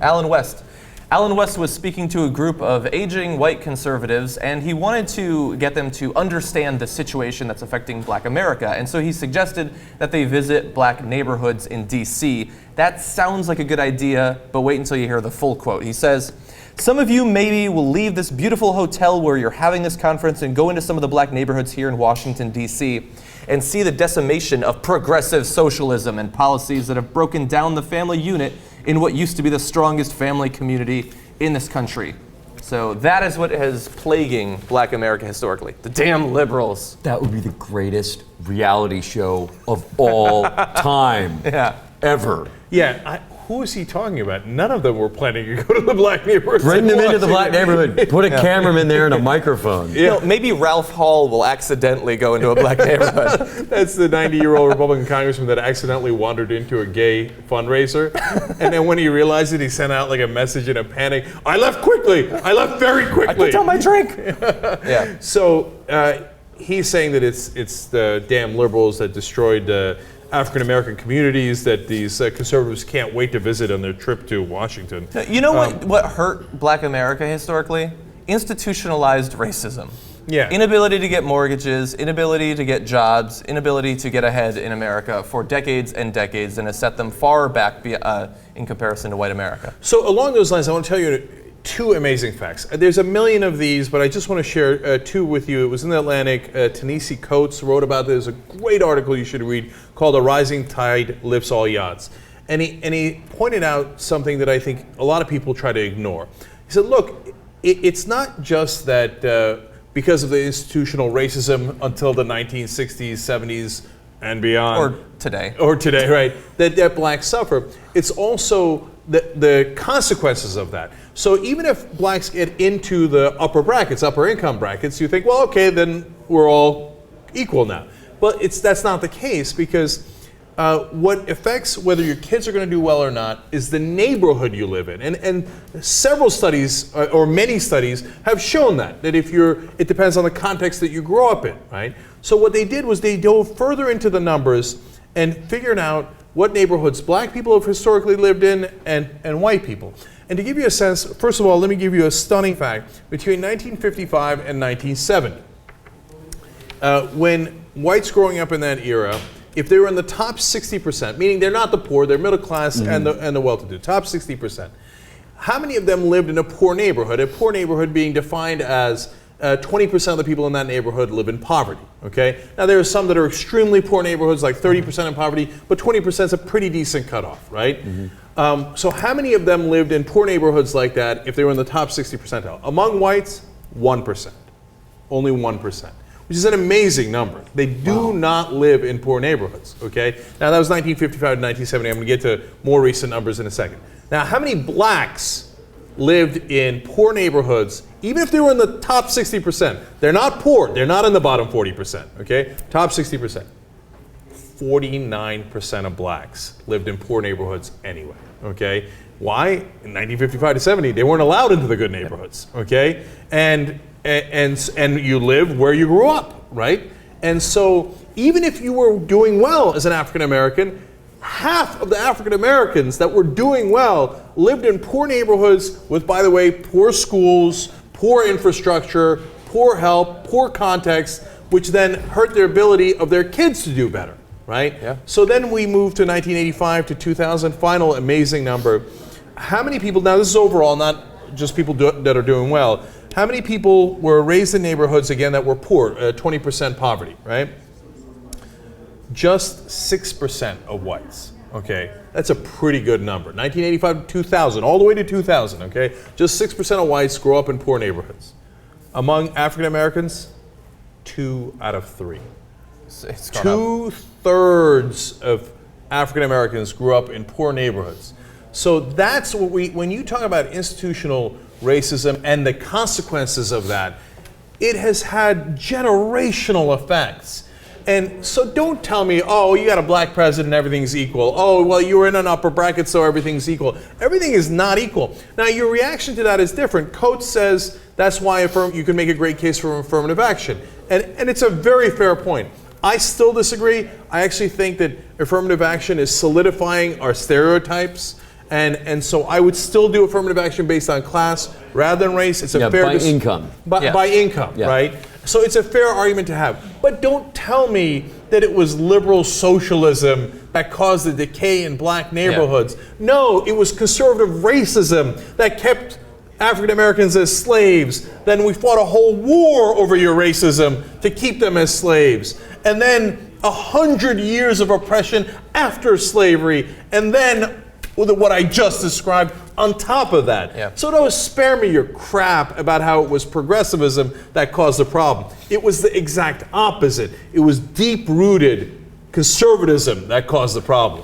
Alan West. Alan West was speaking to a group of aging white conservatives, and he wanted to get them to understand the situation that's affecting Black America. And so he suggested that they visit Black neighborhoods in D.C. That sounds like a good idea, but wait until you hear the full quote. He says, "Some of you maybe will leave this beautiful hotel where you're having this conference and go into some of the Black neighborhoods here in Washington, D.C. and see the decimation of progressive socialism and policies that have broken down the family unit in what used to be the strongest family community in this country." So that is what is plaguing Black America historically. The damn liberals. That would be the greatest reality show of all time. Yeah. Ever. Yeah, who is he talking about? None of them were planning to go to the Black neighborhood. Bring them into the Black neighborhood. Put a cameraman there and a microphone. Yeah. You know, maybe Ralph Hall will accidentally go into a Black neighborhood. That's the 90-year-old Republican congressman that accidentally wandered into a gay fundraiser. And then when he realized it, he sent out like a message in a panic. "I left quickly. I left very quickly. I put down my drink." Yeah. So he's saying that it's the damn liberals that destroyed African-American communities that these conservatives can't wait to visit on their trip to Washington. You know what hurt Black America historically? Institutionalized racism. Yeah. Inability to get mortgages, inability to get jobs, inability to get ahead in America for decades and decades, and has set them far back in comparison to white America. So along those lines, I want to tell you two amazing facts. There's a million of these, but I just want to share two with you. It was in the Atlantic. Ta-Nehisi Coates wrote about this. A great article you should read called "A Rising Tide Lifts All Yachts." And he pointed out something that I think a lot of people try to ignore. He said, look, it's not just that because of the institutional racism until the 1960s, 70s, and beyond. Or today, right, that blacks suffer. It's also the consequences of that. So even if blacks get into the upper brackets, upper income brackets, you think, well, okay, then we're all equal now. But that's not the case, because what affects whether your kids are going to do well or not is the neighborhood you live in. And several studies, or many studies, have shown that it depends on the context that you grow up in, right? So what they did was they dove further into the numbers and figured out what neighborhoods Black people have historically lived in and white people. And to give you a sense, first of all, let me give you a stunning fact. Between 1955 and 1970, when whites growing up in that era, if they were in the top 60%, meaning they're not the poor, they're middle class and the well-to-do, top 60%, how many of them lived in a poor neighborhood? A poor neighborhood being defined as 20% of the people in that neighborhood live in poverty, okay? Now there are some that are extremely poor neighborhoods, like 30% in poverty, but 20% is a pretty decent cutoff, right? So how many of them lived in poor neighborhoods like that if they were in the top 60 percentile? Among whites, 1%, only 1%, which is an amazing number. They do not live in poor neighborhoods, okay? Now that was 1955 to 1970. I'm gonna get to more recent numbers in a second. Now how many blacks lived in poor neighborhoods, even if they were in the top 60%? They're not poor, they're not in the bottom 40%, okay? Top 60%. 49% of blacks lived in poor neighborhoods anyway, okay? Why? In 1955 to 70, they weren't allowed into the good neighborhoods, okay? And you live where you grew up, right? And so even if you were doing well as an African American, half of the African Americans that were doing well lived in poor neighborhoods with, by the way, poor schools, poor infrastructure, poor health, poor context, which then hurt their ability of their kids to do better, right? Yeah. So then we move to 1985 to 2000, final amazing number. How many people, now this is overall, not just people that are doing well, how many people were raised in neighborhoods, again, that were poor, 20% poverty, right? Just 6% of whites, okay? That's a pretty good number. 1985 to 2000, all the way to 2000, okay? Just 6% of whites grow up in poor neighborhoods. Among African Americans, 2 out of 3. It's gone up. 2/3 of African Americans grew up in poor neighborhoods. So that's what when you talk about institutional racism and the consequences of that, it has had generational effects. And so don't tell me, oh, you got a black president, everything's equal. Oh, well, you were in an upper bracket, so everything's equal. Everything is not equal. Now, your reaction to that is different. Coates says that's why you can make a great case for affirmative action. And it's a very fair point. I still disagree. I actually think that affirmative action is solidifying our stereotypes And so I would still do affirmative action based on class rather than race. It's a fair by income. By income, Yeah. right? So it's a fair argument to have. But don't tell me that it was liberal socialism that caused the decay in black neighborhoods. No, it was conservative racism that kept African Americans as slaves. Then we fought a whole war over your racism to keep them as slaves. And then 100 years of oppression after slavery. And then what I just described on top of that. Yeah. So don't spare me your crap about how it was progressivism that caused the problem. It was the exact opposite. It was deep-rooted conservatism that caused the problem.